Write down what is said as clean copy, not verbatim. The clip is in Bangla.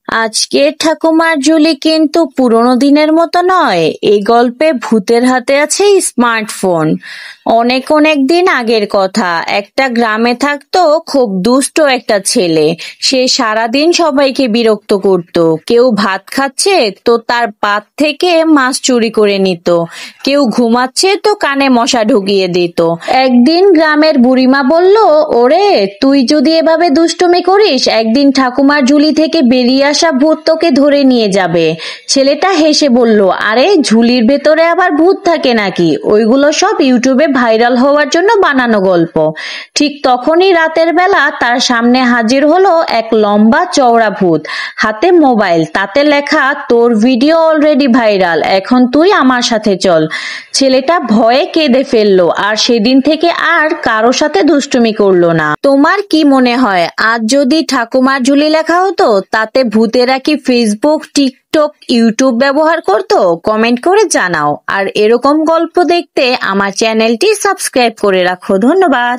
আজকের ঠাকুমার ঝুলি কিন্তু পুরোনো দিনের মতো নয়। এই গল্পে ভূতের হাতে আছে স্মার্টফোন। অনেক অনেক দিন আগের কথা। একটা গ্রামে থাকতো খুব দুষ্ট একটা ছেলে। সে সারাদিন সবাইকে বিরক্ত করত। কেউ ভাত খাচ্ছে তো তার পাত থেকে মাছ চুরি করে নিত, কেউ ঘুমাচ্ছে তো কানে মশা ঢুকিয়ে দিত। একদিন গ্রামের বুড়িমা বলল, ওরে তুই যদি এভাবে দুষ্টুমি করিস, একদিন ঠাকুমার ঝুলি থেকে বেরিয়ে আসা ভূত তোকে ধরে নিয়ে যাবে। ছেলেটা হেসে বলল, আরে ঝুলির ভেতরে আবার ভূত থাকে নাকি? ওইগুলো সব ইউটিউবে ভাইরাল হওয়ার জন্য বানানো গল্প। ঠিক তখনই রাতের বেলা তার সামনে হাজির হলো এক লম্বা চওড়া ভূত, হাতে মোবাইল, তাতে লেখা, তোর ভিডিও অলরেডি ভাইরাল, এখন তুই আমার সাথে চল। ছেলেটা ভয়ে কেঁদে ফেললো, আর সেদিন থেকে আর কারো সাথে দুষ্টুমি করলো না। তোমার কি মনে হয়, আজ যদি ঠাকুমার ঝুলি লেখা হতো, তাতে ভূতেরা কি ফেসবুক, টিকটক, ইউটিউব ব্যবহার করতো? কমেন্ট করে জানাও। আর এরকম গল্প দেখতে আমার চ্যানেলটি সাবস্ক্রাইব করে রাখো। ধন্যবাদ।